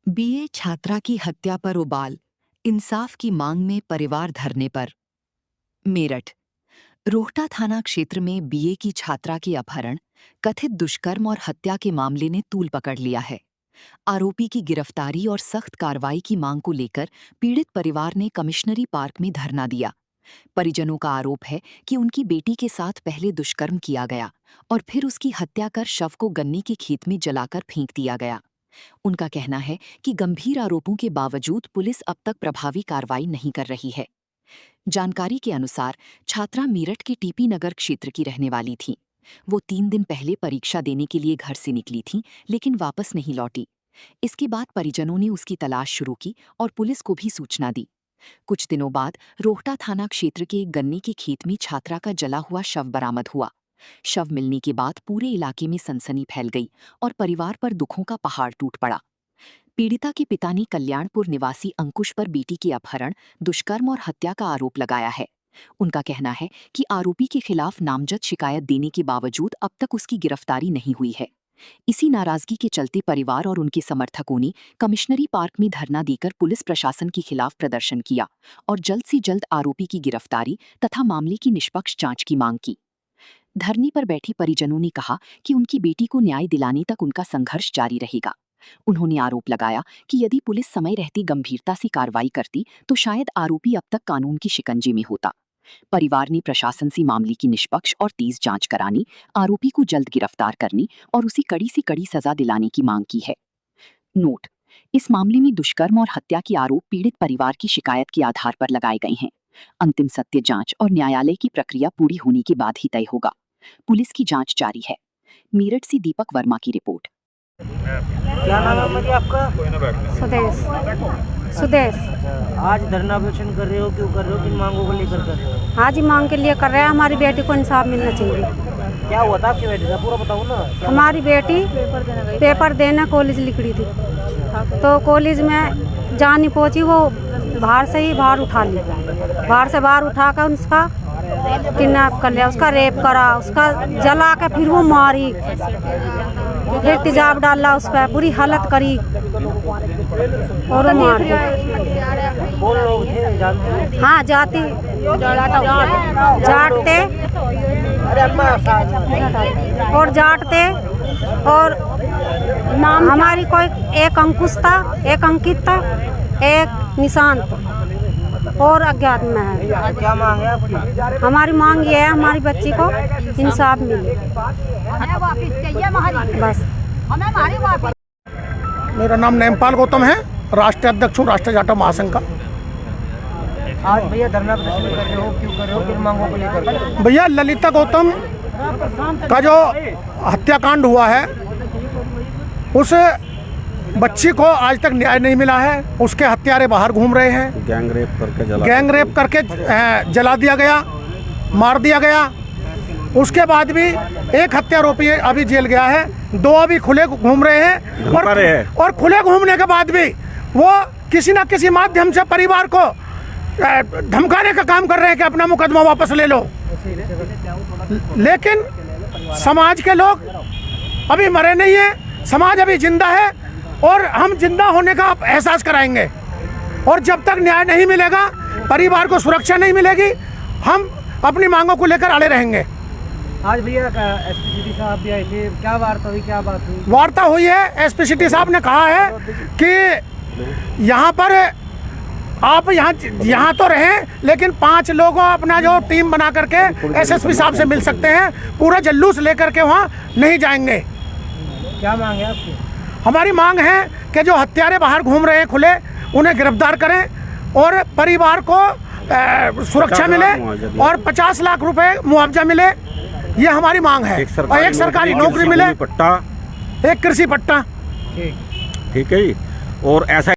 BA छात्रा की हत्या पर उबाल, इंसाफ की मांग में परिवार धरने पर। मेरठ रोहटा थाना क्षेत्र में बीए की छात्रा के अपहरण, कथित दुष्कर्म और हत्या के मामले ने तूल पकड़ लिया है। आरोपी की गिरफ्तारी और सख्त कार्रवाई की मांग को लेकर पीड़ित परिवार ने कमिश्नरी पार्क में धरना दिया। परिजनों का आरोप है कि उनकी बेटी के साथ पहले दुष्कर्म किया गया और फिर उसकी हत्या कर शव को गन्ने के खेत में जलाकर फेंक दिया गया। उनका कहना है कि गंभीर आरोपों के बावजूद पुलिस अब तक प्रभावी कार्रवाई नहीं कर रही है। जानकारी के अनुसार छात्रा मेरठ के टीपी नगर क्षेत्र की रहने वाली थी। वो 3 दिन पहले परीक्षा देने के लिए घर से निकली थी, लेकिन वापस नहीं लौटी। इसके बाद परिजनों ने उसकी तलाश शुरू की और पुलिस को भी सूचना दी। कुछ दिनों बाद रोहटा थाना क्षेत्र के एक गन्ने के खेत में छात्रा का जला हुआ शव बरामद हुआ। शव मिलने के बाद पूरे इलाके में सनसनी फैल गई और परिवार पर दुखों का पहाड़ टूट पड़ा। पीड़िता के पिता ने कल्याणपुर निवासी अंकुश पर बेटी के अपहरण, दुष्कर्म और हत्या का आरोप लगाया है। उनका कहना है कि आरोपी के खिलाफ नामजद शिकायत देने के बावजूद अब तक उसकी गिरफ्तारी नहीं हुई है। इसी नाराजगी के चलते परिवार और उनके समर्थकों ने कमिश्नरी पार्क में धरना देकर पुलिस प्रशासन के खिलाफ प्रदर्शन किया और जल्द से जल्द आरोपी की गिरफ्तारी तथा मामले की निष्पक्ष जांच की मांग की। धरने पर बैठी परिजनों ने कहा कि उनकी बेटी को न्याय दिलाने तक उनका संघर्ष जारी रहेगा। उन्होंने आरोप लगाया कि यदि पुलिस समय रहते गंभीरता से कार्रवाई करती तो शायद आरोपी अब तक कानून की शिकंजे में होता। परिवार ने प्रशासन से मामले की निष्पक्ष और तेज जांच करानी, आरोपी को जल्द गिरफ्तार करने और उसे कड़ी से कड़ी सजा दिलाने की मांग की है। नोट: इस मामले में दुष्कर्म और हत्या के आरोप पीड़ित परिवार की शिकायत के आधार पर लगाए गए हैं। अंतिम सत्य जांच और न्यायालय की प्रक्रिया पूरी होने के बाद ही तय होगा। पुलिस की जांच जारी है। मेरठ से दीपक वर्मा की रिपोर्ट। क्या नाम है आपका? सुदेश। आज धरना प्रदर्शन कर रहे हो, क्यों कर रहे हो, किन मांगों को लेकर कर रहे हो? हाँ जी, मांग के लिए कर रहे हैं। हमारी बेटी को इंसाफ मिलना चाहिए। क्या हुआ था आपकी बेटी का, पूरा बताओ ना। हमारी बेटी पेपर देने कॉलेज निकली थी, तो कॉलेज में जा नहीं पहुँची। वो बाहर से ही बाहर उठा ली, बाहर से बाहर उठा कर उसका किडनैप कर लिया, उसका रेप करा, उसका जला के फिर वो मारी, फिर तेजाब डाला उस पर, बुरी हालत करी और मार दी। कौन लोग थे, जानते? हाँ, जाट थे और जाट थे। और हमारी कोई एक अंकुश था, एक अंकित था, एक निशांत और अज्ञात में है। क्या मांग है आपकी? हमारी मांग ये है, हमारी बच्ची को इंसाफ मिले बस। मेरा नाम नेमपाल गौतम है, राष्ट्रीय अध्यक्ष हूँ राष्ट्रीय जाटा महासंघ का। आज भैया धरना प्रदर्शन कर रहे हो, क्यों कर रहे हो, किन मांगों को लेकर? भैया, ललिता गौतम का जो हत्याकांड हुआ है, उस बच्ची को आज तक न्याय नहीं मिला है। उसके हत्यारे बाहर घूम रहे हैं। गैंग रेप करके जला दिया गया, मार दिया गया। उसके बाद भी एक हत्यारोपी अभी जेल गया है, 2 अभी खुले घूम रहे हैं और खुले घूमने के बाद भी वो किसी न किसी माध्यम से परिवार को धमकाने का काम कर रहे हैं कि अपना मुकदमा वापस ले लो। लेकिन समाज के लोग अभी मरे नहीं हैं, समाज अभी जिंदा है और हम जिंदा होने का एहसास कराएंगे। और जब तक न्याय नहीं मिलेगा, परिवार को सुरक्षा नहीं मिलेगी, हम अपनी मांगों को लेकर अड़े रहेंगे। आज भैया एसपी सिटी साहब भी आए थे, क्या वार्ता हुई, क्या बात हुई? वार्ता हुई है। एसपी सिटी साहब ने कहा है कि यहाँ पर आप यहाँ तो रहें, लेकिन 5 लोगों अपना जो टीम बना करके एसएसपी साहब से मिल सकते हैं। पूरा जुलूस लेकर के वहाँ नहीं जाएंगे। क्या मांग है आपकी? हमारी मांग है कि जो हत्यारे बाहर घूम रहे हैं खुले, उन्हें गिरफ्तार करें और परिवार को सुरक्षा मिले और 50 लाख रुपए मुआवजा मिले। ये हमारी मांग है। और एक सरकारी नौकरी मिले, एक कृषि पट्टा। ठीक है जी। और ऐसा